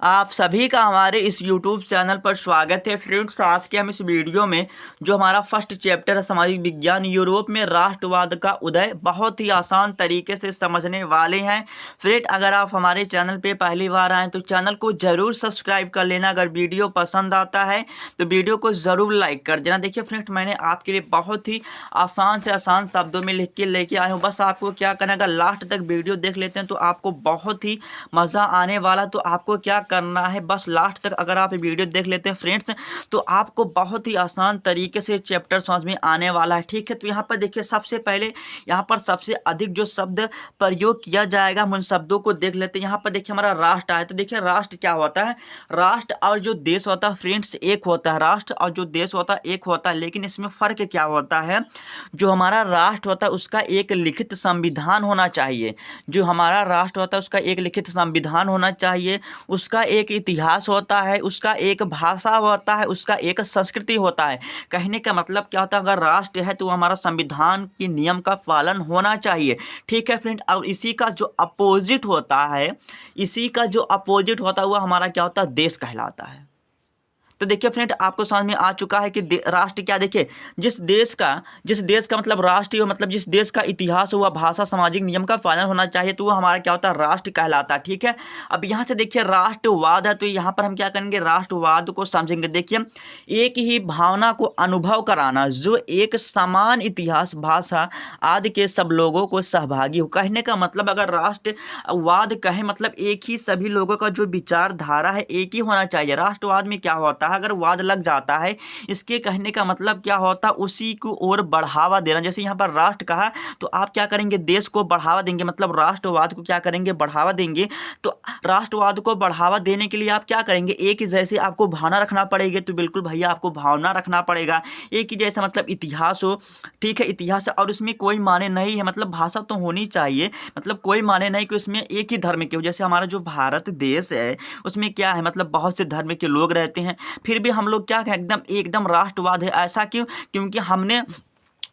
आप सभी का हमारे इस YouTube चैनल पर स्वागत है। फ्रेंड्स, आज के हम इस वीडियो में जो हमारा फर्स्ट चैप्टर है सामाजिक विज्ञान, यूरोप में राष्ट्रवाद का उदय, बहुत ही आसान तरीके से समझने वाले हैं। फ्रेंड, अगर आप हमारे चैनल पे पहली बार आएँ तो चैनल को ज़रूर सब्सक्राइब कर लेना। अगर वीडियो पसंद आता है तो वीडियो को ज़रूर लाइक कर देना। देखिए फ्रेंड्स, मैंने आपके लिए बहुत ही आसान से आसान शब्दों में लिख के लेके आया हूँ। बस आपको क्या करना है, अगर लास्ट तक वीडियो देख लेते हैं तो आपको बहुत ही मज़ा आने वाला। तो आपको क्या करना है, बस लास्ट तक अगर आप वीडियो देख लेते हैं फ्रेंड्स तो आपको बहुत ही आसान तरीके से चैप्टर समझ में आने वाला है। ठीक है, तो यहाँ पर देखिए सबसे पहले यहाँ पर सबसे अधिक जो शब्द प्रयोग किया जाएगा हम उन शब्दों को देख लेते हैं। यहाँ पर देखिए हमारा राष्ट्र आया, तो देखिए राष्ट्र क्या होता है, राष्ट्र और जो देश होता है फ्रेंड्स एक होता है। राष्ट्र और जो देश होता है एक होता है, लेकिन इसमें फ़र्क क्या होता है, जो हमारा राष्ट्र होता है उसका एक लिखित संविधान होना चाहिए। जो हमारा राष्ट्र होता है उसका एक लिखित संविधान होना चाहिए, उसका एक इतिहास होता है, उसका एक भाषा होता है, उसका एक संस्कृति होता है। कहने का मतलब क्या होता है, अगर राष्ट्र है तो हमारा संविधान की नियम का पालन होना चाहिए। ठीक है फ्रेंड, और इसी का जो अपोजिट होता है, इसी का जो अपोजिट होता है वो हमारा क्या होता है, देश कहलाता है। तो देखिए फ्रेंड, आपको समझ में आ चुका है कि राष्ट्र क्या, देखिए जिस देश का मतलब राष्ट्र हो, मतलब जिस देश का इतिहास हो, वह भाषा, सामाजिक नियम का पालन होना चाहिए, तो वो हमारा क्या होता है, राष्ट्र कहलाता है। ठीक है, अब यहाँ से देखिए राष्ट्रवाद है, तो यहाँ पर हम क्या करेंगे, राष्ट्रवाद को समझेंगे। देखिए एक ही भावना को अनुभव कराना, जो एक समान इतिहास, भाषा आदि के सब लोगों को सहभागी हो। कहने का मतलब अगर राष्ट्रवाद कहे मतलब एक ही सभी लोगों का जो विचारधारा है एक ही होना चाहिए। राष्ट्रवाद में क्या होता है, अगर वाद लग जाता है, इसके कहने का मतलब क्या होता है, उसी को और बढ़ावा देना। जैसे यहाँ पर राष्ट्र कहा तो आप क्या करेंगे, देश को बढ़ावा देंगे, मतलब राष्ट्रवाद को क्या करेंगे, बढ़ावा देंगे। तो राष्ट्रवाद को बढ़ावा देने के लिए आप क्या करेंगे, एक ही जैसे आपको भावना रखना पड़ेगी। तो बिल्कुल भैया आपको भावना रखना पड़ेगा, एक ही जैसा मतलब इतिहास हो। ठीक है, इतिहास और उसमें कोई माने नहीं है, मतलब भाषा तो होनी चाहिए, मतलब कोई माने नहीं कि उसमें एक ही धर्म के हो। जैसे हमारा जो भारत देश है उसमें क्या है, मतलब बहुत से धर्म के लोग रहते हैं, फिर भी हम लोग क्या कहें, एकदम राष्ट्रवाद है। ऐसा क्यों, क्योंकि हमने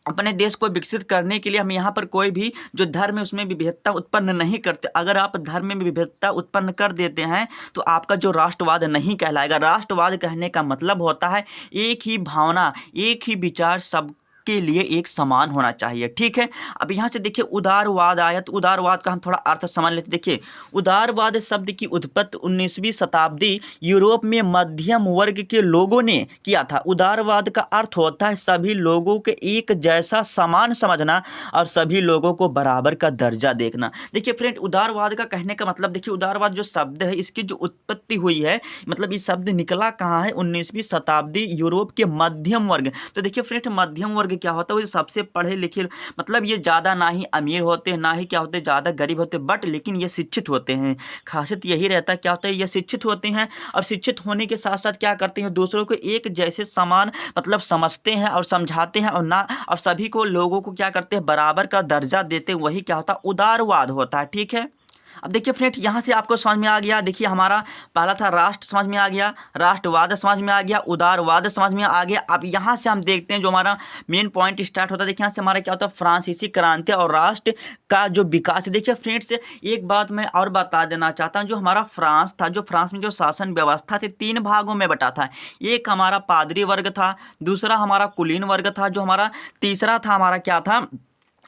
अपने देश को विकसित करने के लिए हम यहाँ पर कोई भी जो धर्म है उसमें विविधता उत्पन्न नहीं करते। अगर आप धर्म में विविधता उत्पन्न कर देते हैं तो आपका जो राष्ट्रवाद नहीं कहलाएगा। राष्ट्रवाद कहने का मतलब होता है एक ही भावना, एक ही विचार सब के लिए एक समान होना चाहिए। ठीक है, अब यहाँ से देखिए उदारवाद आया, तो उदारवाद का हम थोड़ा अर्थ समझ लेते। देखिए उदारवाद शब्द की उत्पत्ति 19वीं शताब्दी यूरोप में मध्यम वर्ग के लोगों ने किया था। उदारवाद का अर्थ होता है सभी लोगों के एक जैसा समान समझना और सभी लोगों को बराबर का दर्जा देखना। देखिए फ्रेंड, उदारवाद का कहने का मतलब, देखिए उदारवाद जो शब्द है इसकी जो उत्पत्ति हुई है, मतलब ये शब्द निकला कहाँ है, 19वीं शताब्दी यूरोप के मध्यम वर्ग। तो देखिए फ्रेंड, मध्यम वर्ग क्या होता है, वो सबसे पढ़े लिखे, मतलब ये ज़्यादा ना ही अमीर होते हैं ना ही क्या होते ज़्यादा गरीब होते, बट लेकिन ये शिक्षित होते हैं। खासियत यही रहता है, क्या होता है, ये शिक्षित होते हैं और शिक्षित होने के साथ साथ क्या करते हैं, दूसरों को एक जैसे समान मतलब समझते हैं और समझाते हैं, और सभी को लोगों को क्या करते हैं, बराबर का दर्जा देते हैं। वही क्या होता है, उदारवाद होता है। ठीक है, अब देखिए फ्रेंड, यहाँ से आपको समझ में आ गया। देखिए हमारा पहला था राष्ट्र, समझ में आ गया, राष्ट्रवाद समझ में आ गया, उदारवाद समझ में आ गया। अब यहाँ से हम देखते हैं जो हमारा मेन पॉइंट स्टार्ट होता है। देखिए यहाँ से हमारा क्या होता है, फ्रांसीसी क्रांति और राष्ट्र का जो विकास है। देखिए फ्रेंड्स, एक बात मैं और बता देना चाहता हूँ, जो हमारा फ्रांस था, जो फ्रांस में जो शासन व्यवस्था थी तीन भागों में बटा था। एक हमारा पादरी वर्ग था, दूसरा हमारा कुलीन वर्ग था, जो हमारा तीसरा था हमारा क्या था,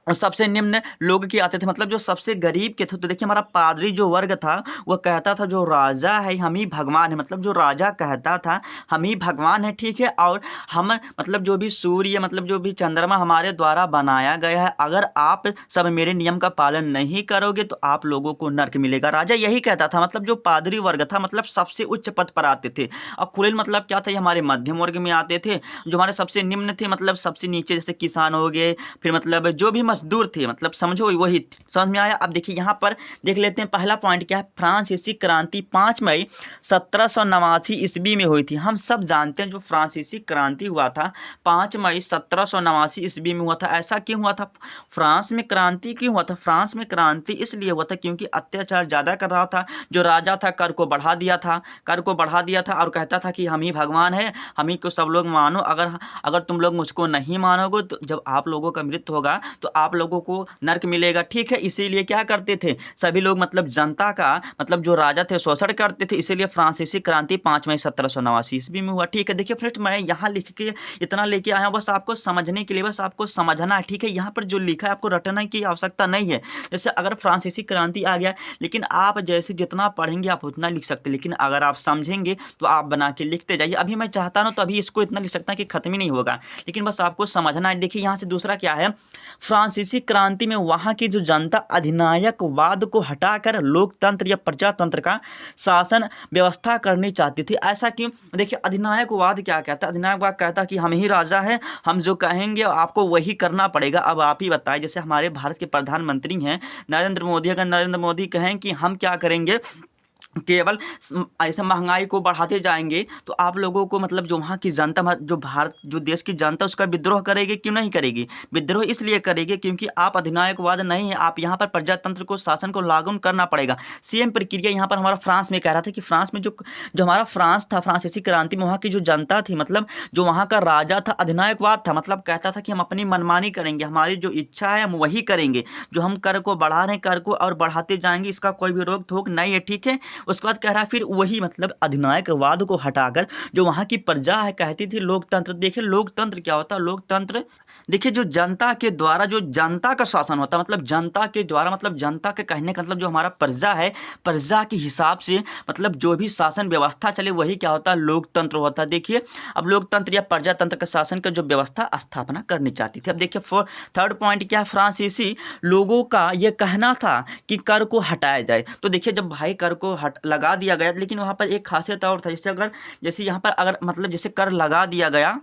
और सबसे निम्न लोग के आते थे, मतलब जो सबसे गरीब के थे। तो देखिए हमारा पादरी जो वर्ग था वह कहता था जो राजा है हम ही भगवान है, मतलब जो राजा कहता था हम ही भगवान है। ठीक है, और हम मतलब जो भी सूर्य, मतलब जो भी चंद्रमा हमारे द्वारा बनाया गया है, अगर आप सब मेरे नियम का पालन नहीं करोगे तो आप लोगों को नर्क मिलेगा। राजा यही कहता था, मतलब जो पादरी वर्ग था मतलब सबसे उच्च पद पर आते थे। और कुलीन मतलब क्या था, ये हमारे मध्यम वर्ग में आते थे। जो हमारे सबसे निम्न थे मतलब सबसे नीचे, जैसे किसान हो गए, फिर मतलब जो भी मजदूर थे, मतलब समझो वही। समझ में आया। अब देखिए यहाँ पर देख लेते हैं पहला पॉइंट क्या है, फ्रांसीसी क्रांति 5 मई 1789 ईस्वी में हुई थी। हम सब जानते हैं जो फ्रांसीसी क्रांति हुआ था 5 मई 1789 ईस्वी में हुआ था। ऐसा क्यों हुआ था, फ्रांस में क्रांति क्यों हुआ था, फ्रांस में क्रांति इसलिए हुआ था क्योंकि अत्याचार ज़्यादा कर रहा था। जो राजा था कर को बढ़ा दिया था, कर को बढ़ा दिया था और कहता था कि हम ही भगवान है, हम ही को सब लोग मानो। अगर तुम लोग मुझको नहीं मानोगे तो जब आप लोगों का मृत्यु होगा तो आप लोगों को नर्क मिलेगा, ठीक है। इसीलिए क्या करते थे सभी लोग, मतलब जनता का, मतलब जो राजा थे शोषण करते थे। इसीलिए फ्रांसीसी क्रांति 5 मई 1789 ईस्वी में हुआ, ठीक है। देखिए फ्रेंड्स, मैं यहाँ लिख के इतना लेके आया हूँ बस आपको समझने के लिए, बस आपको समझना है, ठीक है। यहाँ पर जो लिखा है आपको रटने की आवश्यकता नहीं है। जैसे अगर फ्रांसीसी क्रांति आ गया, लेकिन आप जैसे जितना पढ़ेंगे आप उतना लिख सकते, लेकिन अगर आप समझेंगे तो आप बना के लिखते जाइए। अभी मैं चाहता ना तो अभी इसको इतना लिख सकता कि खत्म ही नहीं होगा, लेकिन बस आपको समझना है। देखिए यहाँ से दूसरा क्या है, फ्रांसीसी क्रांति में वहां की जो जनता अधिनायकवाद को हटाकर लोकतंत्र या प्रजातंत्र का शासन व्यवस्था करनी चाहती थी। ऐसा क्यों? देखिए अधिनायकवाद क्या कहता है, अधिनायकवाद कहता है कि हम ही राजा हैं, हम जो कहेंगे आपको वही करना पड़ेगा। अब आप ही बताएं, जैसे हमारे भारत के प्रधानमंत्री हैं नरेंद्र मोदी, अगर नरेंद्र मोदी कहें कि हम क्या करेंगे, केवल ऐसे महंगाई को बढ़ाते जाएंगे, तो आप लोगों को, मतलब जो वहाँ की जनता, जो भारत, जो देश की जनता, उसका विद्रोह करेगी, क्यों नहीं करेगी? विद्रोह इसलिए करेगी क्योंकि आप अधिनायकवाद नहीं है, आप यहाँ पर प्रजातंत्र को, शासन को लागू करना पड़ेगा। सेम प्रक्रिया यहाँ पर हमारा फ्रांस में कह रहा था कि फ्रांस में जो जो हमारा फ्रांस था, फ्रांसीसी क्रांति में वहाँ की जो जनता थी, मतलब जो वहाँ का राजा था, अधिनायकवाद था, मतलब कहता था कि हम अपनी मनमानी करेंगे, हमारी जो इच्छा है हम वही करेंगे, जो हम कर को बढ़ा रहे हैं कर को और बढ़ाते जाएंगे, इसका कोई भी रोक टोक नहीं है, ठीक है। उसके बाद कह रहा है फिर वही, मतलब अधिनायकवाद को हटाकर जो वहां की प्रजा है कहती थी लोकतंत्र। देखिए लोकतंत्र क्या होता है, लोकतंत्र देखिए जो जनता के द्वारा, जो जनता का शासन होता है, मतलब जनता के द्वारा, मतलब जनता के कहने का मतलब जो हमारा प्रजा है, प्रजा के हिसाब से मतलब जो भी शासन व्यवस्था चले वही क्या होता है, लोकतंत्र होता है। देखिए अब लोकतंत्र या प्रजातंत्र का शासन का जो व्यवस्था स्थापना करनी चाहती थी। अब देखिए थर्ड पॉइंट क्या है, फ्रांसीसी लोगों का यह कहना था कि कर को हटाया जाए। तो देखिए जब भाई कर को लगा दिया गया, लेकिन वहां पर एक खासियत और था, जैसे यहाँ पर अगर मतलब जैसे कर लगा दिया गया,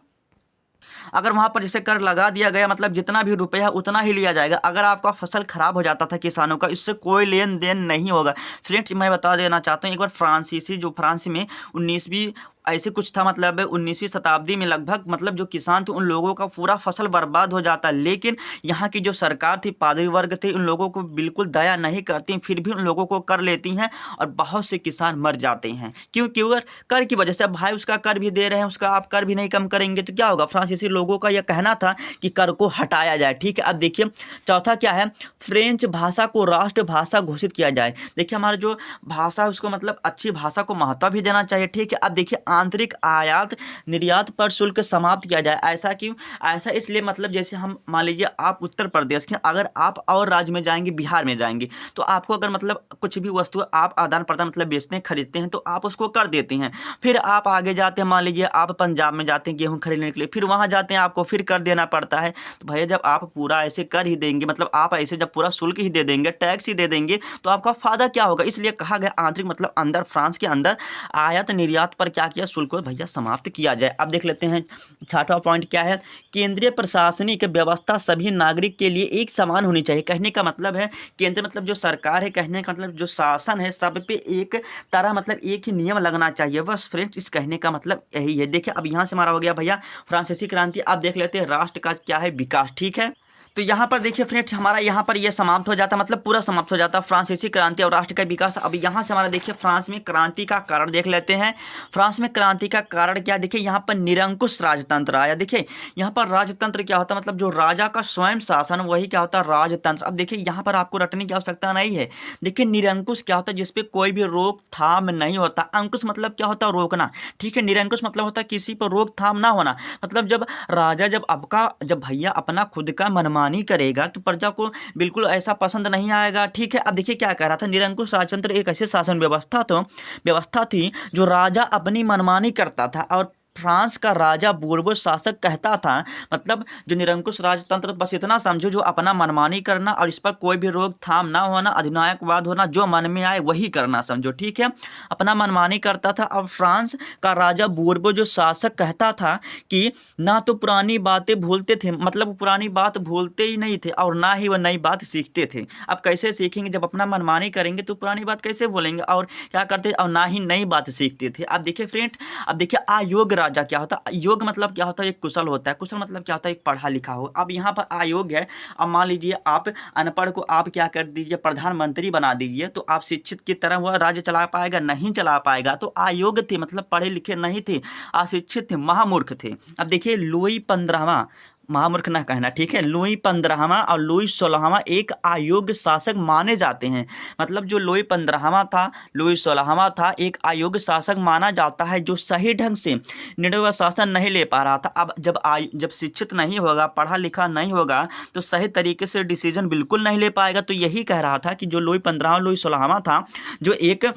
अगर वहां पर जैसे कर लगा दिया गया, मतलब जितना भी रुपया उतना ही लिया जाएगा। अगर आपका फसल खराब हो जाता था किसानों का, इससे कोई लेन देन नहीं होगा। फ्रेंड्स मैं बता देना चाहता हूँ, एक बार फ्रांसीसी जो फ्रांस में 19वीं ऐसे कुछ था, मतलब 19वीं शताब्दी में लगभग, मतलब जो किसान थे उन लोगों का पूरा फसल बर्बाद हो जाता, लेकिन यहाँ की जो सरकार थी, पादरी वर्ग थे, उन लोगों को बिल्कुल दया नहीं करती, फिर भी उन लोगों को कर लेती हैं और बहुत से किसान मर जाते हैं। क्यों? क्यों? कर की वजह से। अब भाई उसका कर भी दे रहे हैं, उसका आप कर भी नहीं कम करेंगे तो क्या होगा? फ्रांसीसी लोगों का यह कहना था कि कर को हटाया जाए, ठीक है। अब देखिए चौथा क्या है, फ्रेंच भाषा को राष्ट्रभाषा घोषित किया जाए। देखिए हमारा जो भाषा है उसको, मतलब अच्छी भाषा को महत्व भी देना चाहिए, ठीक है। अब देखिए आंतरिक आयात निर्यात पर शुल्क समाप्त किया जाए। ऐसा क्यों? ऐसा इसलिए, मतलब जैसे हम मान लीजिए आप उत्तर प्रदेश के, अगर आप और राज्य में जाएंगे, बिहार में जाएंगे, तो आपको अगर मतलब कुछ भी वस्तु आप आदान प्रदान मतलब बेचते हैं, खरीदते हैं, तो आप उसको कर देते हैं। फिर आप आगे जाते हैं, मान लीजिए आप पंजाब में जाते हैं गेहूं खरीदने के लिए, फिर वहां जाते हैं आपको फिर कर देना पड़ता है। तो भैया जब आप पूरा ऐसे कर ही देंगे, मतलब आप ऐसे जब पूरा शुल्क ही दे देंगे, टैक्स ही दे देंगे, तो आपका फायदा क्या होगा? इसलिए कहा गया आंतरिक, मतलब अंदर, फ्रांस के अंदर आयात निर्यात पर क्या किया, शुल्क को भैया समाप्त किया जाए। अब देख लेते हैं छठा पॉइंट क्या है, केंद्रीय प्रशासनिक व्यवस्था सभी नागरिक के लिए एक समान होनी चाहिए। कहने का मतलब है केंद्र, मतलब जो सरकार है, कहने का मतलब जो शासन है, सब पे एक तरह, मतलब एक ही नियम लगना चाहिए। बस फ्रेंड्स इस कहने का मतलब यही है। देखिए अब यहाँ से हमारा हो गया भैया फ्रांसीसी क्रांति। अब देख लेते हैं राष्ट्र का क्या है, विकास, ठीक है। तो यहाँ पर देखिए फ्रेंड्स हमारा यहाँ पर ये समाप्त हो जाता, मतलब पूरा समाप्त हो जाता फ्रांसीसी क्रांति और राष्ट्र का विकास। अब यहाँ से हमारा देखिए फ्रांस में क्रांति का कारण देख लेते हैं। फ्रांस में क्रांति का कारण क्या? देखिए यहाँ पर निरंकुश राजतंत्र आया। देखिए यहाँ पर राजतंत्र क्या होता है, मतलब जो राजा का स्वयं शासन, वही क्या होता है, राजतंत्र। अब देखिए यहाँ पर आपको रटने की आवश्यकता नहीं है। देखिए निरंकुश क्या होता है, जिसपे कोई भी रोकथाम नहीं होता। अंकुश मतलब क्या होता है, रोकना, ठीक है। निरंकुश मतलब होता है किसी पर रोकथाम ना होना। मतलब जब राजा, जब भैया अपना खुद का मनमानी करेगा तो प्रजा को बिल्कुल ऐसा पसंद नहीं आएगा, ठीक है। अब देखिए क्या कह रहा था, निरंकुश राजतंत्र एक ऐसे शासन व्यवस्था थी जो राजा अपनी मनमानी करता था और फ्रांस का राजा बोर्बो शासक कहता था, मतलब जो निरंकुश राजतंत्र बस इतना समझो, जो अपना मनमानी करना और इस पर कोई भी रोकथाम ना होना, अधिनायकवाद होना, जो मन में आए वही करना, समझो, ठीक है। अपना मनमानी करता था। और फ्रांस का राजा बोर्बो जो शासक कहता था कि ना तो पुरानी बातें भूलते थे, मतलब पुरानी बात भूलते ही नहीं थे, और ना ही वह नई बात सीखते थे। अब कैसे सीखेंगे? जब अपना मनमानी करेंगे तो पुरानी बात कैसे बोलेंगे, और क्या करते, और ना ही नई बात सीखते थे। अब देखिए फ्रेंड, अब देखिए अयोग्य राजा क्या होता है, योग मतलब क्या होता है, एक कुशल होता है। कुशल मतलब क्या होता है, एक पढ़ा लिखा हो। अब यहाँ पर अयोग्य है। अब मान लीजिए आप अनपढ़ को आप क्या कर दीजिए, प्रधानमंत्री बना दीजिए, तो आप शिक्षित की तरह वह राज्य चला पाएगा? नहीं चला पाएगा। तो अयोग्य थे, मतलब पढ़े लिखे नहीं थे, अशिक्षित थे, महामूर्ख थे। अब देखिए लुई 15वां, महामूर्ख ना कहना, ठीक है। लुई 15वां और लुई 16वां एक अयोग्य शासक माने जाते हैं। मतलब जो लुई 15वां था, लुई 16वां था, एक अयोग्य शासक माना जाता है जो सही ढंग से निर्णय व शासन नहीं ले पा रहा था। अब जब शिक्षित नहीं होगा, पढ़ा लिखा नहीं होगा, तो सही तरीके से डिसीजन बिल्कुल नहीं ले पाएगा। तो यही कह रहा था कि जो लुई 15वां लुई 16वां था, जो एक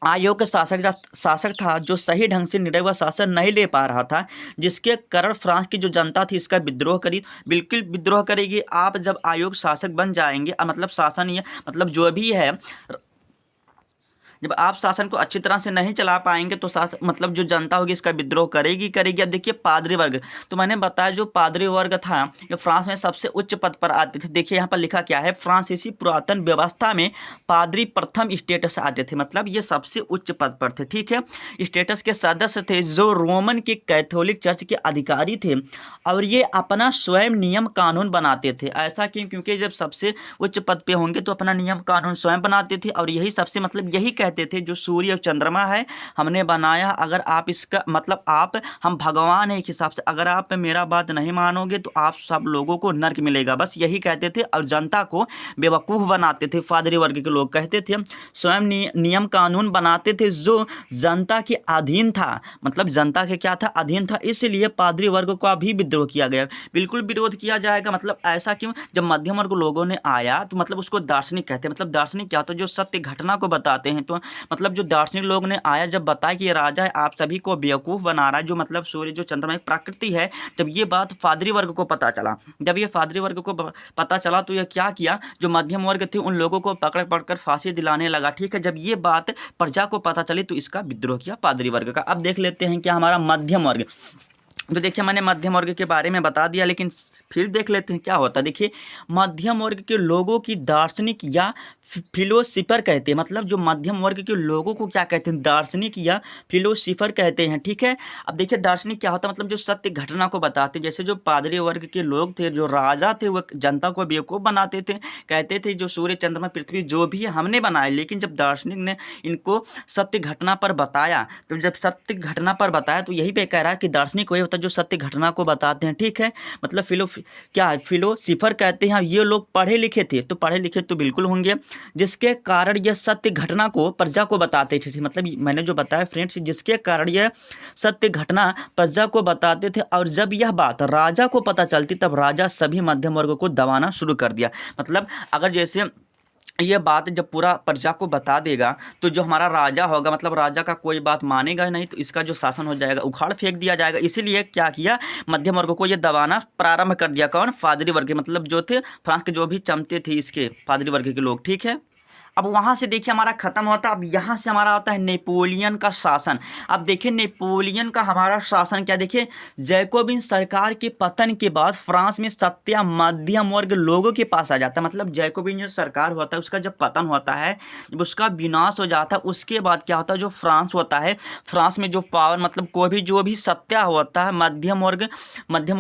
आयोग शासक था जो सही ढंग से निर्णय व शासन नहीं ले पा रहा था, जिसके कारण फ्रांस की जो जनता थी इसका विद्रोह करी। बिल्कुल विद्रोह करेगी। आप जब आयोग शासक बन जाएंगे, मतलब शासन ये मतलब जो भी है, जब आप शासन को अच्छी तरह से नहीं चला पाएंगे तो शासन मतलब जो जनता होगी इसका विद्रोह करेगी करेगी। अब देखिए पादरी वर्ग, तो मैंने बताया जो पादरी वर्ग था ये फ्रांस में सबसे उच्च पद पर आते थे। देखिए यहाँ पर लिखा क्या है, फ्रांसीसी पुरातन व्यवस्था में पादरी प्रथम स्टेटस आते थे, मतलब ये सबसे उच्च पद पर थे, ठीक है। स्टेटस के सदस्य थे जो रोमन के कैथोलिक चर्च के अधिकारी थे, और ये अपना स्वयं नियम कानून बनाते थे। ऐसा क्यों? क्योंकि जब सबसे उच्च पद पे होंगे तो अपना नियम कानून स्वयं बनाते थे, और यही सबसे मतलब यही कहते थे जो सूर्य और चंद्रमा है हमने बनाया, अगर आप इसका मतलब आप हम भगवान है एक हिसाब से, अगर आप मेरा बात नहीं मानोगे तो आप सब लोगों को नर्क मिलेगा, बस यही कहते थे। और जनता को बेवकूफ़ बनाते थे। पादरी वर्ग के लोग कहते थे स्वयं नियम कानून बनाते थे जो जनता के अधीन था, मतलब जनता के क्या था, अधीन था। इसलिए पादरी वर्ग का भी विद्रोह किया गया। बिल्कुल विरोध किया जाएगा। मतलब ऐसा क्यों? जब मध्यम वर्ग लोगों ने आया तो मतलब उसको दार्शनिक कहते हैं। मतलब दार्शनिक क्या होता है? जो सत्य घटना को बताते हैं। तो मतलब जो दार्शनिक लोग ने आया जब बताया कि ये राजा है आप सभी को बेवकूफ़ बना रहा है, जो मतलब सूर्य जो चंद्रमा एक प्रकृति है, जब ये बात पादरी वर्ग को पता चला, जब ये पादरी वर्ग को पता चला तो ये क्या किया, जो मध्यम वर्ग थे उन लोगों को पकड़ पकड़ फांसी दिलाने लगा, ठीक है। जब ये बात प्रजा को पता चली तो इसका विद्रोह किया पादरी वर्ग का। अब देख लेते हैं क्या हमारा मध्यम वर्ग। तो देखिए मैंने मध्यम वर्ग के बारे में बता दिया, लेकिन फिर देख लेते हैं क्या होता है। देखिए मध्यम वर्ग के लोगों की दार्शनिक या फिलोसफर कहते हैं। मतलब जो मध्यम वर्ग के लोगों को क्या कहते हैं? दार्शनिक या फिलोसफर कहते हैं, ठीक है। अब देखिए दार्शनिक क्या होता है? मतलब जो सत्य घटना को बताते। जैसे जो पादरी वर्ग के लोग थे, जो राजा थे, वो जनता को बेवकूफ़ बनाते थे, कहते थे जो सूर्य चंद्रमा पृथ्वी जो भी है हमने बनाए। लेकिन जब दार्शनिक ने इनको सत्य घटना पर बताया, तो जब सत्य घटना पर बताया तो यही पे कह रहा है कि दार्शनिक वही होता है जो सत्य घटना को बताते हैं, ठीक है। मतलब फिलोसफर कहते हैं। ये लोग पढ़े लिखे थे, तो पढ़े लिखे तो बिल्कुल होंगे, जिसके कारण यह सत्य घटना को प्रजा को बताते थे। मतलब मैंने जो बताया फ्रेंड्स, जिसके कारण यह सत्य घटना प्रजा को बताते थे, और जब यह बात राजा को पता चलती तब राजा सभी मध्यम वर्ग को दबाना शुरू कर दिया। मतलब अगर जैसे ये बात जब पूरा प्रजा को बता देगा तो जो हमारा राजा होगा, मतलब राजा का कोई बात मानेगा नहीं, तो इसका जो शासन हो जाएगा उखाड़ फेंक दिया जाएगा। इसीलिए क्या किया, मध्यम वर्ग को ये दबाना प्रारंभ कर दिया। कौन? पादरी वर्ग, मतलब जो थे फ्रांस के जो भी चमते थे इसके पादरी वर्ग के लोग, ठीक है। अब वहाँ से देखिए हमारा खत्म होता है। अब यहाँ से हमारा आता है नेपोलियन का शासन। अब देखिए नेपोलियन का हमारा शासन क्या, देखिए जैकोबिन सरकार के पतन के बाद फ्रांस में सत्ता मध्यम वर्ग लोगों के पास आ जाता है। मतलब जैकोबिन जो सरकार होता है उसका जब पतन होता है, जब उसका विनाश हो जाता है, उसके बाद क्या होता है, जो फ्रांस होता है, फ्रांस में जो पावर मतलब कोई भी जो भी सत्ता होता है मध्यम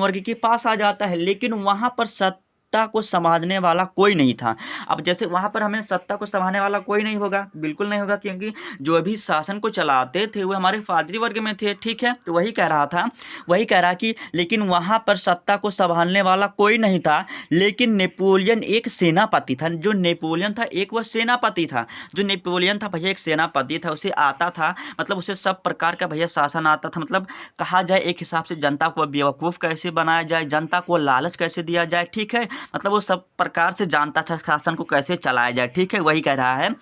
वर्ग के पास आ जाता है। लेकिन वहाँ पर सत्ता को संभालने वाला कोई नहीं था। अब जैसे वहां पर हमें सत्ता को संभालने वाला कोई नहीं होगा, बिल्कुल नहीं होगा, क्योंकि जो भी शासन को चलाते थे वो हमारे पादरी वर्ग में थे, ठीक है। तो वही कह रहा कि लेकिन वहां पर सत्ता को संभालने वाला कोई नहीं था। लेकिन नेपोलियन एक सेनापति था। जो नेपोलियन था एक वह सेनापति था। जो नेपोलियन था भैया एक सेनापति था, उसे आता था, मतलब उसे सब प्रकार का भैया शासन आता था। मतलब कहा जाए एक हिसाब से जनता को बेवकूफ़ कैसे बनाया जाए, जनता को लालच कैसे दिया जाए, ठीक है। मतलब वो सब प्रकार से जानता था शासन को कैसे चलाया जाए, ठीक है। वही कह रहा है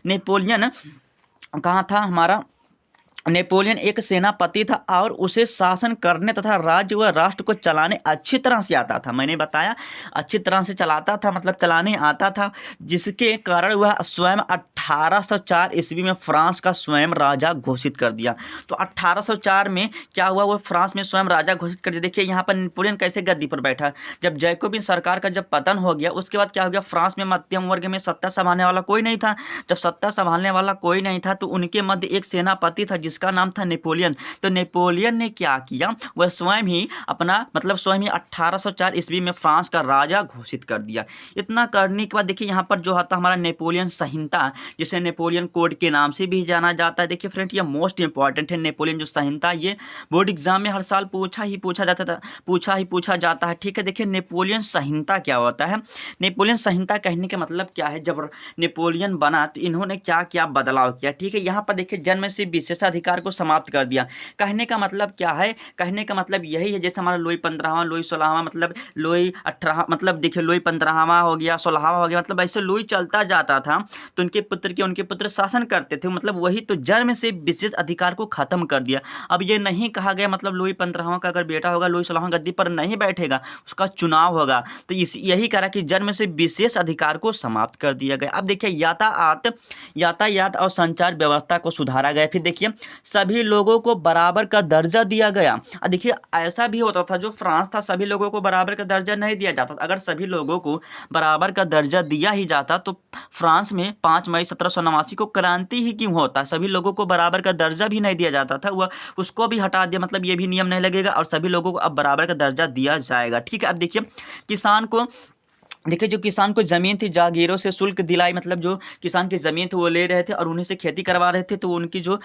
नेपोलियन कहाँ था हमारा, नेपोलियन एक सेनापति था और उसे शासन करने तथा राज्य व राष्ट्र को चलाने अच्छी तरह से आता था। मैंने बताया अच्छी तरह से चलाता था, मतलब चलाने आता था, जिसके कारण वह स्वयं 1804 ईस्वी में फ्रांस का स्वयं राजा घोषित कर दिया। तो 1804 में क्या हुआ, वो फ्रांस में स्वयं राजा घोषित कर दिया। देखिए यहाँ पर नेपोलियन कैसे गद्दी पर बैठा। जब जैकोबिन सरकार का जब पतन हो गया उसके बाद क्या हो गया, फ्रांस में मध्यम वर्ग में सत्ता संभालने वाला कोई नहीं था। जब सत्ता संभालने वाला कोई नहीं था तो उनके मध्य एक सेनापति था जिसका नाम था नेपोलियन। तो नेपोलियन ने क्या किया, वह स्वयं ही अपना मतलब स्वयं ही 1804 ईस्वी में फ्रांस का राजा घोषित कर दिया। इतना करने के बाद देखिए यहाँ पर जो आता हमारा नेपोलियन संहिता, जिसे नेपोलियन कोड के नाम से भी जाना जाता है। देखिए फ्रेंड, ये मोस्ट इंपॉर्टेंट है। नेपोलियन जो संहिता, ये बोर्ड एग्जाम में हर साल पूछा जाता है। ठीक है, देखिए नेपोलियन संहिता क्या होता है। नेपोलियन संहिता कहने का मतलब क्या है, जब नेपोलियन बना तो इन्होंने क्या क्या बदलाव किया। ठीक है, यहाँ पर देखिए जन्म से विशेषाधिकार को समाप्त कर दिया। कहने का मतलब क्या है, कहने का मतलब यही है जैसे हमारा लुई 15वां, लुई 16वां, मतलब लुई 18, मतलब देखिए लुई 15वां हो गया, 16वां हो गया, मतलब ऐसे लुई चलता जाता था। तो उनके पुत्र शासन करते थे, मतलब वही तो जन्म से विशेष अधिकार को खत्म कर दिया। अब ये नहीं कहा गया मतलब लुई 15वां का अगर बेटा होगा लुई 16वां गद्दी पर नहीं बैठेगा, उसका चुनाव होगा। तो यही करा कि जन्म से विशेष अधिकार को समाप्त कर दिया गया। अब देखिए यातायात और संचार व्यवस्था को सुधारा गया। फिर देखिए सभी लोगों को बराबर का दर्जा दिया गया। देखिए ऐसा भी होता था, जो फ्रांस था सभी लोगों को बराबर का दर्जा नहीं दिया जाता। अगर सभी लोगों को बराबर का दर्जा दिया ही जाता तो फ्रांस में 5 मई 1789 को क्रांति ही क्यों होता। सभी लोगों को बराबर का दर्जा भी नहीं दिया जाता था, वह उसको भी हटा दिया, मतलब ये भी नियम नहीं लगेगा और सभी लोगों को अब बराबर का दर्जा दिया जाएगा। ठीक है, अब देखिए जो किसान को जमीन थी जागीरों से शुल्क दिलाई, मतलब जो किसान की जमीन थी वो ले रहे थे और उन्हीं से खेती करवा रहे थे, तो उनकी जो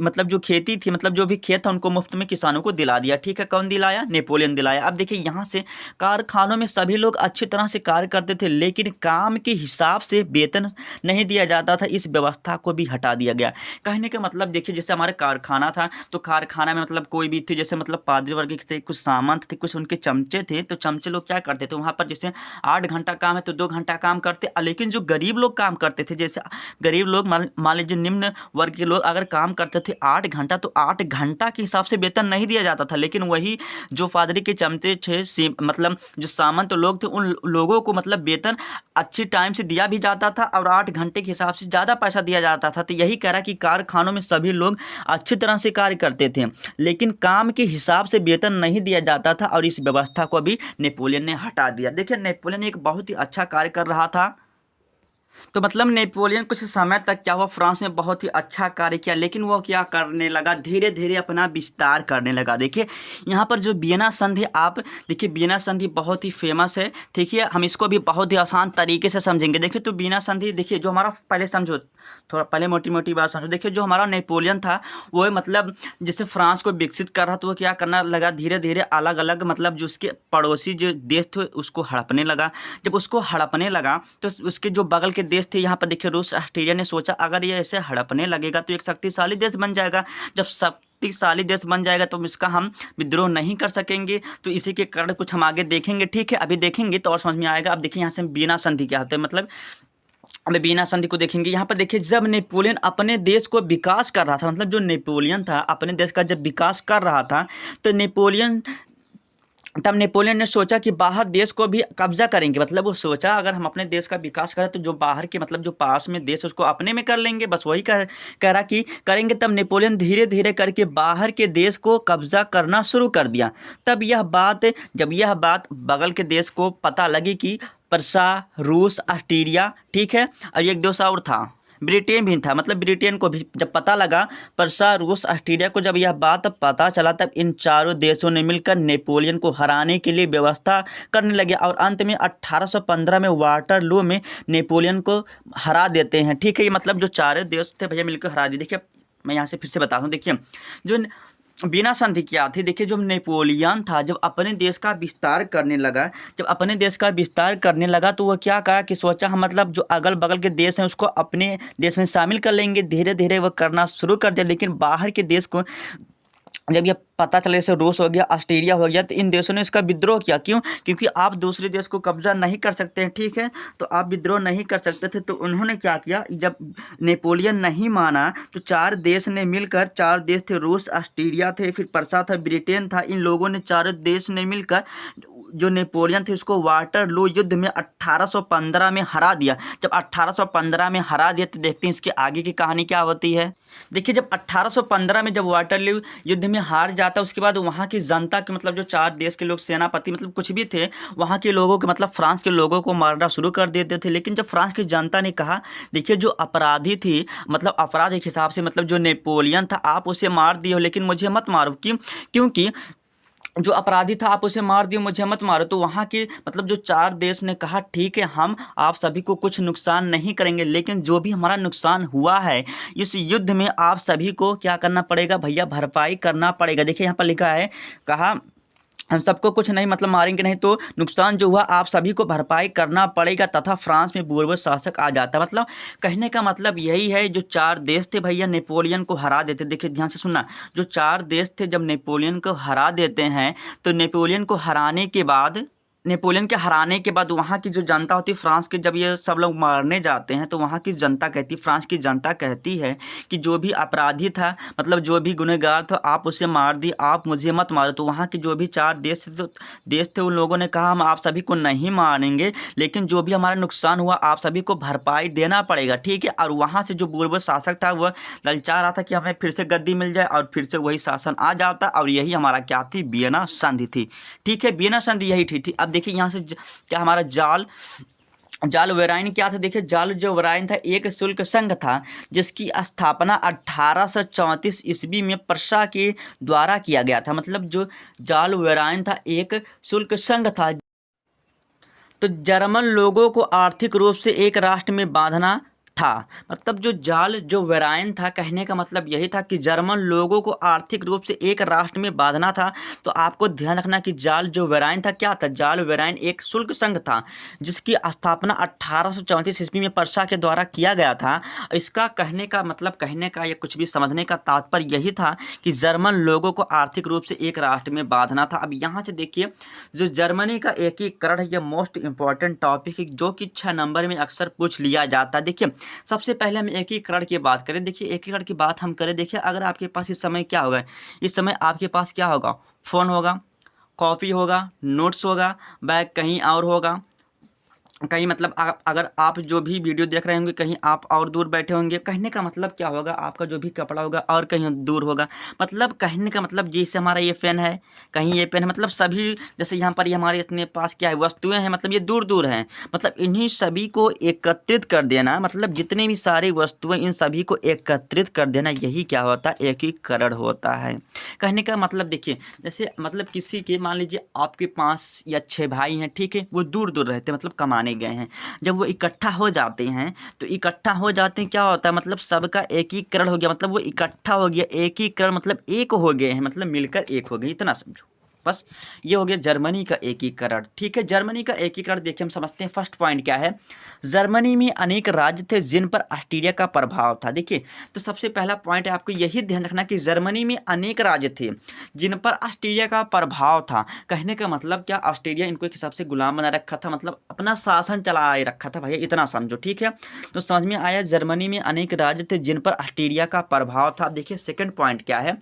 मतलब जो खेती थी, मतलब जो भी खेत था उनको मुफ्त में किसानों को दिला दिया। ठीक है, कौन दिलाया, नेपोलियन दिलाया। अब देखिए यहाँ से कारखानों में सभी लोग अच्छी तरह से कार्य करते थे, लेकिन काम के हिसाब से वेतन नहीं दिया जाता था। इस व्यवस्था को भी हटा दिया गया। कहने का मतलब देखिए जैसे हमारे कारखाना था, तो कारखाना में मतलब कोई भी थे, जैसे मतलब पादरी वर्ग के थे, कुछ सामंत थे, कुछ उनके चमचे थे। तो चमचे लोग क्या करते थे, वहाँ पर जैसे 8 घंटा काम है तो 2 घंटा काम करते, लेकिन जो गरीब लोग काम करते थे, जैसे गरीब लोग मान लीजिए निम्न वर्ग के लोग अगर काम करते थे 8 घंटा, तो 8 घंटा के हिसाब से वेतन नहीं दिया जाता था। लेकिन वही जो पादरी के चमचे थे, मतलब जो सामंत लोग थे, उन लोगों को मतलब वेतन अच्छी टाइम से दिया भी जाता था और 8 घंटे के हिसाब से ज़्यादा पैसा दिया जाता था। तो यही कह रहा कि कारखानों में सभी लोग अच्छी तरह से कार्य करते थे, लेकिन काम के हिसाब से वेतन नहीं दिया जाता था, और इस व्यवस्था को भी नेपोलियन ने हटा दिया। देखिए नेपोलियन एक बहुत ही अच्छा कार्य कर रहा था। तो मतलब नेपोलियन कुछ समय तक क्या हुआ, फ्रांस में बहुत ही अच्छा कार्य किया, लेकिन वो क्या करने लगा, धीरे धीरे अपना विस्तार करने लगा। देखिए यहाँ पर जो वियना संधि, आप देखिए वियना संधि बहुत ही फेमस है। देखिए हम इसको भी बहुत ही आसान तरीके से समझेंगे। देखिए तो वियना संधि, देखिए जो हमारा पहले समझो, थोड़ा पहले मोटी मोटी बात समझो। देखिए जो हमारा नेपोलियन था वो मतलब जैसे फ्रांस को विकसित कर रहा, तो वो क्या करना लगा, धीरे धीरे अलग अलग मतलब जो उसके पड़ोसी जो देश थे उसको हड़पने लगा। जब उसको हड़पने लगा तो उसके जो बगल के देश थे, यहाँ पर देखिए रूस ऑस्ट्रेलिया ने सोचा अगर ये ऐसे हड़पने लगेगा तो एक शक्तिशाली देश बन जाएगा। जब शक्तिशाली देश बन जाएगा तो इसका हम विद्रोह नहीं कर सकेंगे। तो इसी के कारण कुछ हम आगे देखेंगे। ठीक है, अभी देखेंगे तो और समझ में आएगा। अब देखिए यहाँ से वियना संधि क्या होता है, मतलब अब वियना संधि को देखेंगे। यहाँ पर देखिए जब नेपोलियन अपने देश को विकास कर रहा था, मतलब जो नेपोलियन था अपने देश का जब विकास कर रहा था, तो तब नेपोलियन ने सोचा कि बाहर देश को भी कब्जा करेंगे। मतलब वो सोचा अगर हम अपने देश का विकास करें तो जो बाहर के मतलब जो पास में देश है उसको अपने में कर लेंगे। बस वही कह रहा कि करेंगे। तब नेपोलियन धीरे धीरे करके बाहर के देश को कब्जा करना शुरू कर दिया। जब यह बात बगल के देश को पता लगी कि प्रसा, रूस, ऑस्ट्रेलिया, ठीक है, और एक देश और था, ब्रिटेन भी था, मतलब ब्रिटेन को भी जब पता लगा, प्रसा, रूस, ऑस्ट्रेलिया को जब यह बात पता चला, तब इन चारों देशों ने मिलकर नेपोलियन को हराने के लिए व्यवस्था करने लगे और अंत में 1815 में वाटरलू में नेपोलियन को हरा देते हैं। ठीक है, ये मतलब जो चारों देश थे भैया मिलकर हरा दिए। देखिए मैं यहाँ से फिर से बताता हूँ। देखिए जो बिना संधि क्या थी, देखिए जो नेपोलियन था जब अपने देश का विस्तार करने लगा, तो वह क्या करा कि सोचा हम मतलब जो अगल बगल के देश हैं उसको अपने देश में शामिल कर लेंगे। धीरे धीरे वह करना शुरू कर दिया। लेकिन बाहर के देश को जब यह पता चला, जैसे रूस हो गया, ऑस्ट्रेलिया हो गया, तो इन देशों ने इसका विद्रोह किया। क्यों? क्योंकि आप दूसरे देश को कब्जा नहीं कर सकते हैं। ठीक है, तो आप विद्रोह नहीं कर सकते थे। तो उन्होंने क्या किया, जब नेपोलियन नहीं माना तो 4 देश ने मिलकर, 4 देश थे, रूस, ऑस्ट्रेलिया थे, फिर प्रसा था, ब्रिटेन था, इन लोगों ने चारों देश ने मिलकर जो नेपोलियन थे उसको वाटरलू युद्ध में 1815 में हरा दिया। जब 1815 में हरा दिया तो देखते हैं इसके आगे की कहानी क्या होती है। देखिए जब 1815 में जब वाटरलू युद्ध में हार जाता उसके बाद वहाँ की जनता के मतलब जो 4 देश के लोग सेनापति मतलब कुछ भी थे वहाँ के लोगों के मतलब फ्रांस के लोगों को मारना शुरू कर देते थे। लेकिन जब फ्रांस की जनता ने कहा देखिए जो अपराधी थी मतलब अपराध एक हिसाब से मतलब जो नेपोलियन था आप उसे मार दिए हो लेकिन मुझे मत मारो क्योंकि जो अपराधी था आप उसे मार दिए मुझे मत मारो। तो वहाँ के मतलब जो 4 देश ने कहा ठीक है हम आप सभी को कुछ नुकसान नहीं करेंगे लेकिन जो भी हमारा नुकसान हुआ है इस युद्ध में आप सभी को क्या करना पड़ेगा भैया भरपाई करना पड़ेगा। देखिए यहाँ पर लिखा है कहा हम सबको कुछ नहीं मतलब मारेंगे नहीं तो नुकसान जो हुआ आप सभी को भरपाई करना पड़ेगा तथा फ्रांस में बूर्बो शासक आ जाता। मतलब कहने का मतलब यही है जो 4 देश थे भैया नेपोलियन को हरा देते। देखिए ध्यान से सुनना जो 4 देश थे जब नेपोलियन को हरा देते हैं तो नेपोलियन को हराने के बाद वहाँ की जो जनता होती है फ्रांस के जब ये सब लोग मारने जाते हैं तो वहाँ की जनता कहती फ्रांस की जनता कहती है कि जो भी अपराधी था मतलब जो भी गुनहगार था आप उसे मार दिए आप मुझे मत मारो। तो वहाँ के जो भी 4 देश थे उन लोगों ने कहा हम आप सभी को नहीं मारेंगे लेकिन जो भी हमारा नुकसान हुआ आप सभी को भरपाई देना पड़ेगा ठीक है। और वहाँ से जो बूर्बो शासक था वह ललचा रहा था कि हमें फिर से गद्दी मिल जाए और फिर से वही शासन आ जाता और यही हमारा क्या थी वियना संधि थी ठीक है। वियना संधि यही थी। अब देखिए यहाँ से क्या हमारा जाल वेराइन क्या था। देखिए जाल जो वेराइन था एक शुल्क संघ था जिसकी स्थापना 1834 ईस्वी में प्रशा के द्वारा किया गया था। मतलब जो जाल वेराइन था एक शुल्क संघ था तो जर्मन लोगों को आर्थिक रूप से एक राष्ट्र में बांधना था। मतलब जो जाल जो वेराइन था कहने का मतलब यही था कि जर्मन लोगों को आर्थिक रूप से एक राष्ट्र में बांधना था। तो आपको ध्यान रखना कि जाल जो वेराइन था क्या था जाल वेराइन एक शुल्क संघ था जिसकी स्थापना 1834 ईस्वी में प्रशा के द्वारा किया गया था। इसका कहने का या कुछ भी समझने का तात्पर्य यही था कि जर्मन लोगों को आर्थिक रूप से एक राष्ट्र में बांधना था। अब यहाँ से देखिए जो जर्मनी का एकीकरण है यह मोस्ट इंपॉर्टेंट टॉपिक है जो कि 6 नंबर में अक्सर पूछ लिया जाता है। देखिए सबसे पहले हम एकीकरण की बात करें। देखिए एकीकरण की बात हम करें देखिए अगर आपके पास इस समय क्या होगा इस समय आपके पास क्या होगा फ़ोन होगा कॉपी होगा नोट्स होगा बैग कहीं और होगा कहीं मतलब अगर आप जो भी वीडियो देख रहे होंगे कहीं आप और दूर बैठे होंगे। कहने का मतलब क्या होगा आपका जो भी कपड़ा होगा और कहीं दूर होगा। मतलब कहने का मतलब जैसे हमारा ये पेन है कहीं ये पेन है मतलब सभी जैसे यहाँ पर ये हमारे इतने पास क्या है वस्तुएं हैं मतलब ये दूर दूर हैं। मतलब इन्हीं सभी को एकत्रित कर देना मतलब जितनी भी सारी वस्तुएं इन सभी को एकत्रित कर देना यही क्या होता है एकीकरण होता है। कहने का मतलब देखिए जैसे मतलब किसी के मान लीजिए आपके 5 या 6 भाई हैं ठीक है वो दूर दूर रहते हैं मतलब कमाने गए हैं। जब वो इकट्ठा हो जाते हैं तो इकट्ठा हो जाते हैं क्या होता है मतलब सबका एकीकरण हो गया मतलब वो इकट्ठा हो गया एकीकरण मतलब एक हो गए हैं मतलब मिलकर एक हो गए इतना समझो बस। ये हो गया जर्मनी का एकीकरण ठीक है। जर्मनी का एकीकरण देखिए हम समझते हैं फर्स्ट पॉइंट क्या है जर्मनी में अनेक राज्य थे जिन पर ऑस्ट्रिया का प्रभाव था। देखिए तो सबसे पहला पॉइंट है आपको यही ध्यान रखना कि जर्मनी में अनेक राज्य थे जिन पर ऑस्ट्रिया का प्रभाव था। कहने का मतलब क्या ऑस्ट्रेलिया इनको एक हिसाब से गुलाम बना रखा था मतलब अपना शासन चलाए रखा था भैया इतना समझो ठीक है। तो समझ में आया जर्मनी में अनेक राज्य थे जिन पर ऑस्ट्रिया का प्रभाव था। देखिए सेकंड पॉइंट क्या है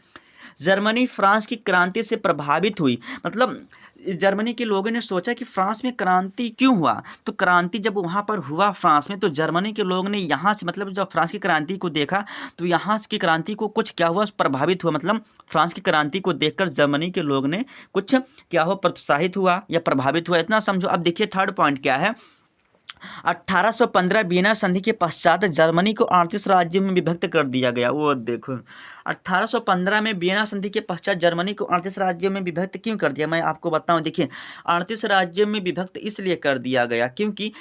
जर्मनी फ्रांस की क्रांति से प्रभावित हुई। मतलब जर्मनी के लोगों ने सोचा कि फ्रांस में क्रांति क्यों हुआ। तो क्रांति जब वहाँ पर हुआ फ्रांस में तो जर्मनी के लोगों ने यहाँ से मतलब जब फ्रांस की क्रांति को देखा तो यहाँ की क्रांति को कुछ क्या हुआ प्रभावित हुआ। मतलब फ्रांस की क्रांति को देखकर जर्मनी के लोग ने कुछ क्या हुआ प्रोत्साहित हुआ या प्रभावित हुआ इतना समझो। अब देखिए थर्ड पॉइंट क्या है 1815 वियना संधि के पश्चात जर्मनी को 38 राज्यों में विभक्त कर दिया गया। वो देखो 1815 में वियना संधि के पश्चात जर्मनी को 38 राज्यों में विभक्त क्यों कर दिया मैं आपको बताऊं। देखिए 38 राज्यों में विभक्त इसलिए कर दिया गया क्योंकि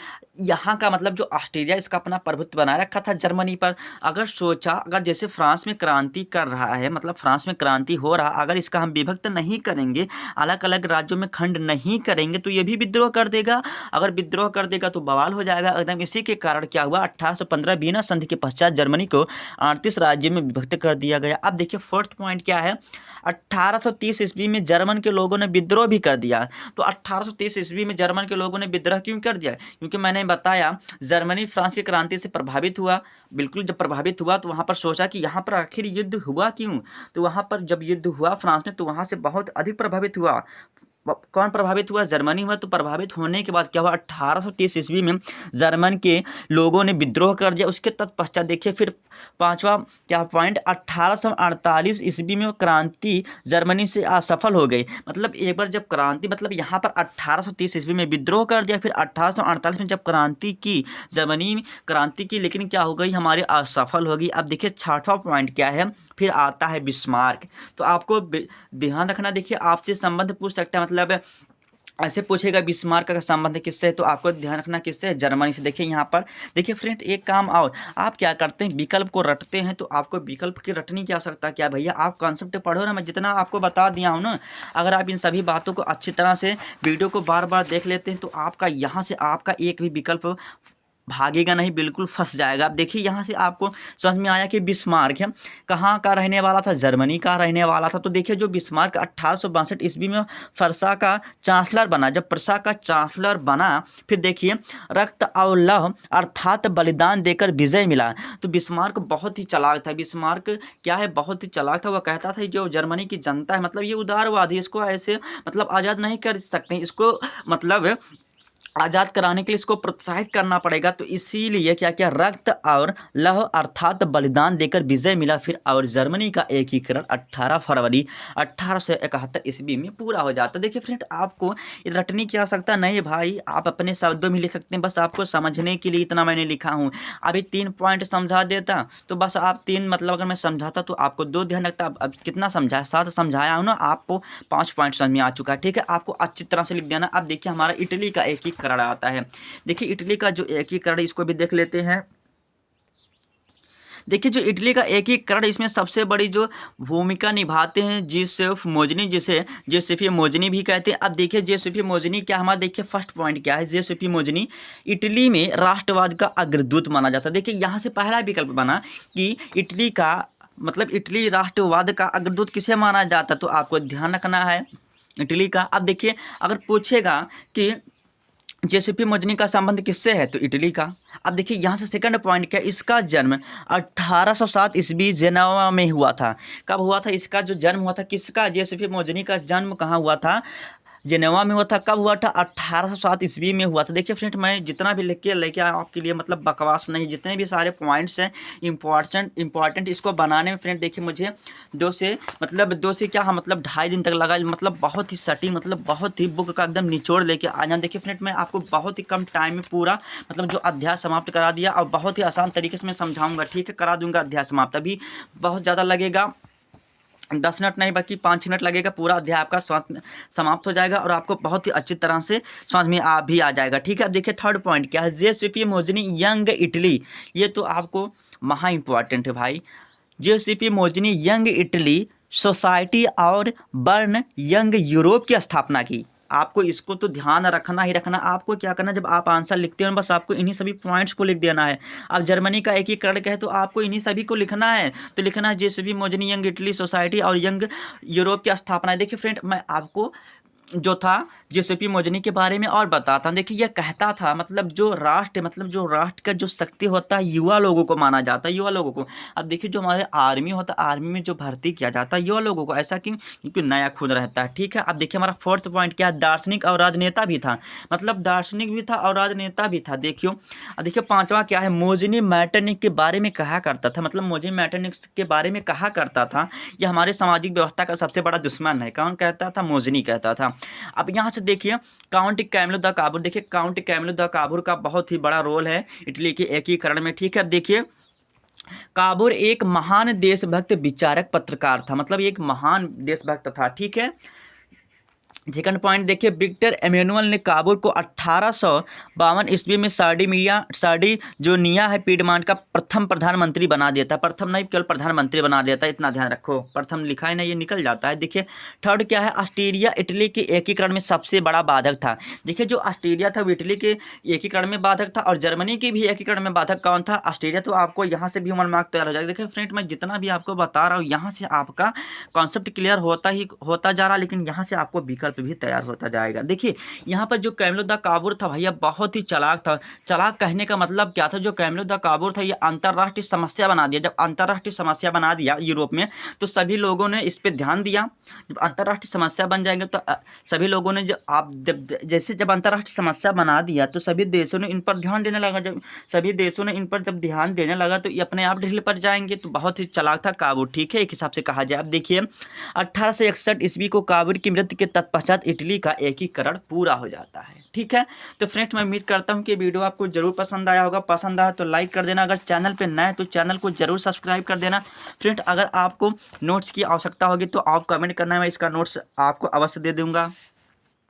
यहाँ का मतलब जो ऑस्ट्रेलिया इसका अपना प्रभुत्व बनाए रखा था जर्मनी पर। अगर सोचा अगर जैसे फ्रांस में क्रांति कर रहा है मतलब फ्रांस में क्रांति हो रहा अगर इसका हम विभक्त नहीं करेंगे अलग अलग राज्यों में खंड नहीं करेंगे तो ये भी विद्रोह कर देगा। अगर विद्रोह कर देगा तो बवाल हो जाएगा एकदम। इसी के कारण क्या हुआ 1815 वियना संधि के पश्चात जर्मनी को 38 राज्यों में विभक्त कर दिया गया। अब देखिए फोर्थ पॉइंट क्या है 1830 ईस्वी में जर्मन के लोगों ने विद्रोह भी कर दिया। तो 1830 ईस्वी में जर्मन के लोगों ने विद्रोह क्यों कर दिया क्योंकि मैंने बताया जर्मनी फ्रांस की क्रांति से प्रभावित हुआ। बिल्कुल जब प्रभावित हुआ तो वहाँ पर सोचा कि यहाँ पर आखिर युद्ध हुआ क्यों। तो वहाँ पर जब युद्ध हुआ फ्रांस में तो वहाँ से बहुत अधिक प्रभावित हुआ कौन प्रभावित हुआ? जर्मनी हुआ। तो प्रभावित होने के बाद क्या हुआ? 1830 ईस्वी में जर्मन के लोगों ने विद्रोह कर दिया। उसके तत्पश्चात देखिए फिर पांचवा क्या पॉइंट, 1848 ईस्वी में वो क्रांति जर्मनी से असफल हो गई। मतलब एक बार जब क्रांति, मतलब यहाँ पर 1830 ईस्वी में विद्रोह कर दिया, फिर 1848 में जब क्रांति की, जर्मनी में क्रांति की, लेकिन क्या हो गई? हमारी असफल होगी। अब देखिए छठवां पॉइंट क्या है? फिर आता है बिस्मार्क। तो आपको ध्यान रखना, देखिए आपसे संबंध पूछ सकता है, मतलब ऐसे पूछेगा बिस्मार्क का संबंध किससे है, तो आपको ध्यान रखना किससे है? जर्मनी से। देखिए यहाँ पर देखिए फ्रेंड, एक काम और आप क्या करते हैं, विकल्प को रटते हैं। तो आपको विकल्प की रटने की आवश्यकता क्या भैया? आप कॉन्सेप्ट पढ़ो ना, मैं जितना आपको बता दिया हूँ ना, अगर आप इन सभी बातों को अच्छी तरह से वीडियो को बार बार देख लेते हैं तो आपका यहाँ से आपका एक भी विकल्प भागेगा नहीं, बिल्कुल फंस जाएगा। अब देखिए यहाँ से आपको समझ में आया कि बिस्मार्क है कहाँ का रहने वाला था? जर्मनी का रहने वाला था। तो देखिए जो बिस्मार्क 1862 ईस्वी में फरसा का चांसलर बना, जब प्रसा का चांसलर बना, फिर देखिए रक्त और लौह अर्थात बलिदान देकर विजय मिला। तो बिस्मार्क बहुत ही चालाक था। बिस्मार्क क्या है? बहुत ही चालाक था। वह कहता था जो जर्मनी की जनता है, मतलब ये उदारवादी, इसको ऐसे मतलब आज़ाद नहीं कर सकते, इसको मतलब आज़ाद कराने के लिए इसको प्रोत्साहित करना पड़ेगा। तो इसीलिए क्या क्या, रक्त और लौह अर्थात बलिदान देकर विजय मिला। फिर और जर्मनी का एकीकरण 18 फरवरी 1871 ईस्वी में पूरा हो जाता है। देखिए फ्रेंड, आपको रटने की आवश्यकता नहीं है भाई, आप अपने शब्दों में लिख सकते हैं, बस आपको समझने के लिए इतना मैंने लिखा हूँ। अभी 3 पॉइंट समझा देता तो बस आप 3, मतलब अगर मैं समझाता तो आपको 2 ध्यान रखता। अब कितना समझाया? 7 समझाया हूँ ना, आपको 5 पॉइंट समझ में आ चुका है। ठीक है, आपको अच्छी तरह से लिख देना। अब देखिए हमारा इटली का एकीकरण आता है। देखिए इटली का जो एकीकरण, इसको भी देख लेते हैं। देखिए जो इटली का एकीकरण, इसमें सबसे बड़ी जो भूमिका निभाते हैं जोसेफ मोजनी, जिसे जोसेफी मोजनी भी कहते हैं। अब देखिए जोसेफी मोजनी क्या, हमारा देखिए फर्स्ट पॉइंट क्या है? जोसेफी मोजनी इटली में राष्ट्रवाद का अग्रदूत माना जाता है। देखिए यहाँ से पहला विकल्प बना कि इटली का, मतलब इटली राष्ट्रवाद का अग्रदूत किसे माना जाता, तो आपको ध्यान रखना है इटली का। अब देखिए अगर पूछेगा कि जेसीपी मजनी का संबंध किससे है, तो इटली का। अब देखिए यहाँ से सेकंड पॉइंट क्या, इसका जन्म 1807 ईस्वी जेनेवा में हुआ था। कब हुआ था इसका जो जन्म हुआ था? किसका? जेसीपी मजनी का जन्म कहाँ हुआ था? जेनेवा में हुआ था। कब हुआ था? 1807 ईस्वी में हुआ था। देखिए फ्रेंड, मैं जितना भी लिख के लेके आया आपके लिए, मतलब बकवास नहीं, जितने भी सारे पॉइंट्स हैं इंपॉर्टेंट इसको बनाने में फ्रेंड, देखिए मुझे 2 से क्या, हाँ मतलब 2.5 दिन तक लगा। मतलब बहुत ही सटीक, मतलब बहुत ही बुक का एकदम निचोड़ लेके आ जाए। देखिए फ्रेंड, मैं आपको बहुत ही कम टाइम में पूरा मतलब जो अध्याय समाप्त करा दिया, और बहुत ही आसान तरीके से मैं समझाऊंगा। ठीक है, करा दूंगा अध्याय समाप्त। अभी बहुत ज़्यादा लगेगा, 10 मिनट नहीं बल्कि 5 मिनट लगेगा, पूरा अध्याय आपका समाप्त हो जाएगा और आपको बहुत ही अच्छी तरह से समझ में आ जाएगा। ठीक है, अब देखिए थर्ड पॉइंट क्या है? जेसीपी मोजनी यंग इटली, ये तो आपको महा इंपॉर्टेंट है भाई। जेसीपी मोजनी यंग इटली सोसाइटी और बर्न यंग यूरोप की स्थापना की। आपको इसको तो ध्यान रखना ही रखना। आपको क्या करना, जब आप आंसर लिखते हो बस आपको इन्हीं सभी पॉइंट्स को लिख देना है। अब जर्मनी का एकीकरण क्या है, तो आपको इन्हीं सभी को लिखना है। तो लिखना है जेसीपी मोजनी यंग इटली सोसाइटी और यंग यूरोप की स्थापना है। देखिए फ्रेंड, मैं आपको जो था जेसीपी मोजनी के बारे में और बताता हूँ। देखिए यह कहता था, मतलब जो राष्ट्र का जो शक्ति होता है युवा लोगों को माना जाता है, युवा लोगों को। अब देखिए जो हमारे आर्मी होता है, आर्मी में जो भर्ती किया जाता है युवा लोगों को, ऐसा क्यों? क्योंकि नया खून रहता है। ठीक है, अब देखिए हमारा फोर्थ पॉइंट क्या है? दार्शनिक और राजनेता भी था। मतलब दार्शनिक भी था और राजनेता भी था। देखियो अब देखिए पांचवा क्या है? मोजनी मैटरनिक के बारे में कहा करता था। मतलब मोजनी मैटरनिक के बारे में कहा करता था यह हमारे सामाजिक व्यवस्था का सबसे बड़ा दुश्मन है। कौन कहता था? मोजनी कहता था। अब यहाँ से देखिए काउंट कैमिलो द काबुर, देखिए काउंट कैमिलो द काबुर का बहुत ही बड़ा रोल है इटली के एकीकरण में। ठीक है, अब देखिए काबुर एक महान देशभक्त विचारक पत्रकार था, मतलब एक महान देशभक्त था। ठीक है, सेकंड पॉइंट देखिए विक्टर एमेनुअल ने काबुल को 1852 ईस्वी में सार्डिनिया है पीडमांट का प्रथम प्रधानमंत्री बना देता। प्रथम नहीं, केवल प्रधानमंत्री बना देता, इतना ध्यान रखो। प्रथम लिखा है ना, ये निकल जाता है। देखिए थर्ड क्या है? ऑस्ट्रिया इटली के एकीकरण में सबसे बड़ा बाधक था। देखिए जो ऑस्ट्रिया था वो इटली के एकीकरण में बाधक था, और जर्मनी के भी एकीकरण में बाधक कौन था? ऑस्ट्रिया। तो आपको यहाँ से भी 1 मार्क तैयार हो जाएगा। देखिए फ्रेंड, मैं जितना भी आपको बता रहा हूँ यहाँ से आपका कॉन्सेप्ट क्लियर होता जा रहा, लेकिन यहाँ से आपको विकल्प वस्तु भी तैयार होता जाएगा। देखिए यहाँ पर जो कैमलो द काबूर था भैया बहुत ही चालाक था। चालाक कहने का मतलब क्या था, जो कैमलो द काबूर था ये अंतर्राष्ट्रीय समस्या बना दिया। जब अंतर्राष्ट्रीय समस्या बना दिया यूरोप में तो सभी लोगों ने इस पर ध्यान दिया। जब अंतर्राष्ट्रीय समस्या बन जाएंगे तो सभी लोगों ने जैसे जब अंतर्राष्ट्रीय समस्या बना दिया तो सभी देशों ने इन पर ध्यान देने लगा। जब सभी देशों ने इन पर जब ध्यान देने लगा तो ये अपने आप ढीले पड़ जाएंगे। तो बहुत ही चालाक था काबूर, ठीक है, एक हिसाब से कहा जाए। अब देखिए 1861 ईस्वी को काबूर की मृत्यु के तत्पश्चात इटली का एकीकरण पूरा हो जाता है, ठीक है। तो फ्रेंड्स मैं उम्मीद करता हूँ कि वीडियो आपको जरूर पसंद आया होगा। पसंद आया तो लाइक कर देना, अगर चैनल पे नए तो चैनल को जरूर सब्सक्राइब कर देना। फ्रेंड्स अगर आपको नोट्स की आवश्यकता होगी तो आप कमेंट करना, मैं इसका नोट्स आपको अवश्य दे दूंगा।